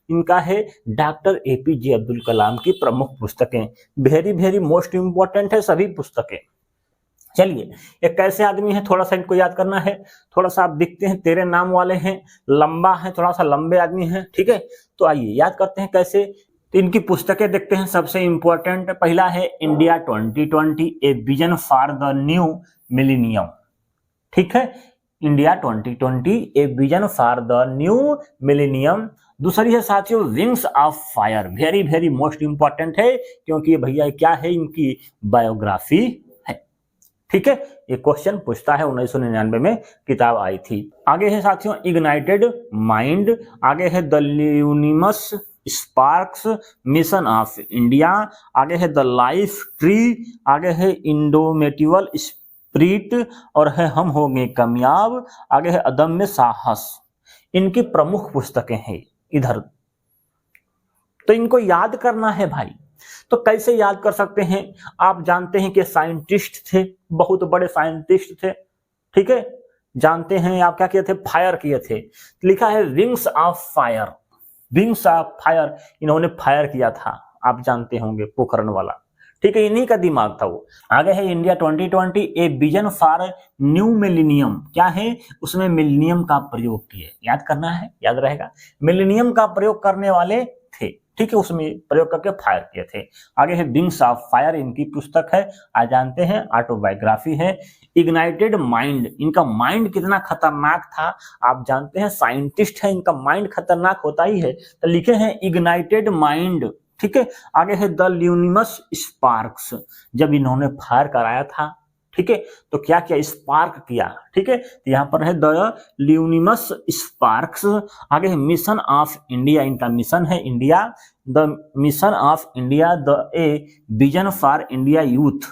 इनका है doctor APJ Abdul Kalam की प्रमुख पुस्तकें। वेरी वेरी मोस्ट इंपॉर्टेंट है सभी पुस्तकें। चलिए, ये कैसे आदमी है थोड़ा सा इनको याद करना है। थोड़ा सा आप दिखते हैं तेरे नाम वाले हैं, लंबा है, थोड़ा सा लंबे आदमी हैं, ठीक है। तो आइए याद करते हैं कैसे। तो इनकी पुस्तकें देखते हैं। सबसे इंपॉर्टेंट पहला है India 2020 a vision for the new millennium, ठीक है। India 2020 a vision for the new millennium. दूसरी है साथियों wings of fire, very very most important है क्योंकि ये भैया क्या है, इनकी बायोग्राफी है, ठीक है। ये क्वेश्चन पूछता है, 1999 में किताब आई थी। आगे है साथियों इग्नाइटेड माइंड, आगे है the luminous sparks, mission of India, आगे है द लाइफ ट्री, आगे है इंडोमेटिबल स्पिरिट और है हम होंगे कामयाब, आगे है अदम्य साहस। इनकी प्रमुख पुस्तकें हैं इधर। तो इनको याद करना है भाई। तो कैसे याद कर सकते हैं? आप जानते हैं कि साइंटिस्ट थे, बहुत बड़े साइंटिस्ट थे, ठीक है। जानते हैं आप क्या किए थे, फायर किए थे। लिखा है wings of fire, wings of fire, इन्होंने फायर किया था, आप जानते होंगे पोखरण वाला, ठीक है। इन्हीं का दिमाग था वो। आगे है India 2020 a vision for new millennium, क्या है उसमें मिलेनियम का प्रयोग किए, याद करना है, याद रहेगा। मिलेनियम का प्रयोग करने वाले थे, ठीक है, उसमें प्रयोग करके फायर किए थे। आगे है विंग्स ऑफ फायर, इनकी पुस्तक है, आज जानते हैं, ऑटोबायोग्राफी है। इग्नाइटेड माइंड, इनका माइंड कितना खतरनाक था आप जानते हैं, साइंटिस्ट है, इनका माइंड खतरनाक होता ही है, तो लिखे हैं इग्नाइटेड माइंड, ठीक है। आगे है द ल्यूमिनस स्पार्क्स, जब इन्होंने फायर कराया था, ठीक है, तो क्या किया, स्पार्क किया, ठीक है। तो यहाँ पर है द ल्यूमिनस स्पार्क्स। आगे है मिशन ऑफ इंडिया, इनका मिशन है India, the mission of India, the a vision for India youth,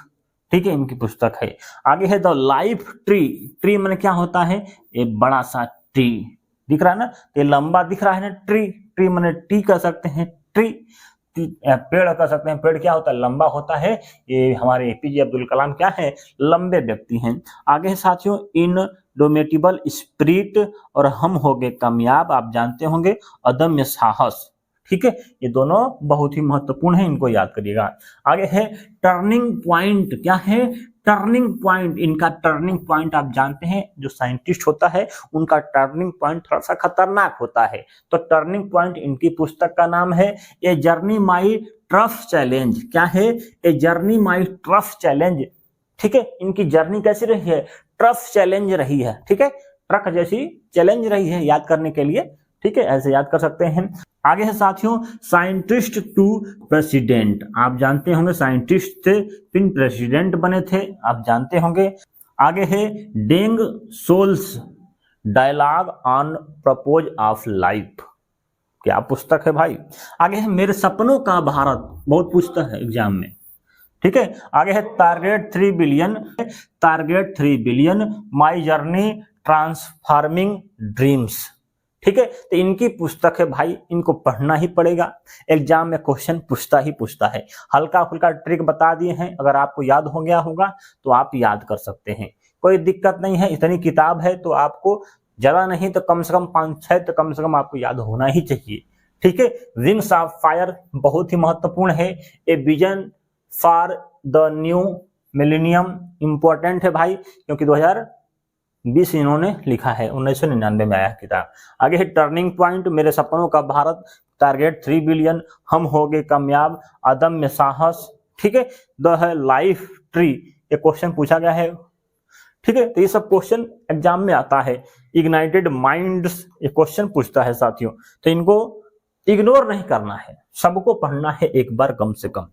ठीक है, इनकी पुस्तक है। आगे है द लाइफ ट्री, ट्री मैंने क्या होता है, एक बड़ा सा ट्री दिख रहा है ना, ये लंबा दिख रहा है ना, ट्री, ट्री मैंने टी कर सकते हैं, ट्री, पेड़ कर सकते हैं, पेड़ क्या होता है, लंबा होता है। ये हमारे एपीजे अब्दुल कलाम क्या है, लंबे व्यक्ति हैं। आगे है साथियों इंडोमेटिबल स्पिरिट और हम होंगे कामयाब, आप जानते होंगे, अदम्य साहस, ठीक है। ये दोनों बहुत ही महत्वपूर्ण है, इनको याद करिएगा। आगे है टर्निंग पॉइंट, क्या है, टर्निंग पॉइंट, इनका टर्निंग पॉइंट आप जानते हैं, जो साइंटिस्ट होता है उनका टर्निंग पॉइंट थोड़ा सा खतरनाक होता है, तो टर्निंग पॉइंट इनकी पुस्तक का नाम है a journey my trough challenge, क्या है, a journey my trough challenge, ठीक है। इनकी जर्नी कैसी रही है, ट्रफ चैलेंज रही है, ठीक है, ट्रक जैसी चैलेंज रही है, याद करने के लिए, ठीक है, ऐसे याद कर सकते हैं। आगे है साथियों साइंटिस्ट टू प्रेसिडेंट, आप जानते होंगे साइंटिस्ट थे, फिर प्रेसिडेंट बने थे, आप जानते होंगे। आगे है डेंग सोल्स dialogue on purpose of life, क्या पुस्तक है भाई। आगे है मेरे सपनों का भारत, बहुत पूछता है एग्जाम में, ठीक है। आगे है target 3 billion, target 3 billion my journey transforming dreams, ठीक है। तो इनकी पुस्तक है भाई, इनको पढ़ना ही पड़ेगा, एग्जाम में क्वेश्चन पूछता ही पूछता है। हल्का फुल्का ट्रिक बता दिए हैं, अगर आपको याद हो गया होगा तो आप याद कर सकते हैं, कोई दिक्कत नहीं है। इतनी किताब है तो आपको ज्यादा नहीं तो कम से कम 5-6 तो कम से कम आपको याद होना ही चाहिए, ठीक है। विंग्स ऑफ फायर बहुत ही महत्वपूर्ण है, a vision for the new millennium important है भाई, क्योंकि 2020 इन्होंने लिखा है, 1999 में आया किताब। आगे है टर्निंग पॉइंट, मेरे सपनों का भारत, टारगेट 3 बिलियन, हम होंगे कामयाब, अदम्य साहस, ठीक है। द है लाइफ ट्री, ये क्वेश्चन पूछा गया है, ठीक है। तो ये सब क्वेश्चन एग्जाम में आता है। इग्नाइटेड माइंड्स, ये क्वेश्चन पूछता है साथियों, तो इनको इग्नोर नहीं करना है, सबको पढ़ना है एक बार कम से कम।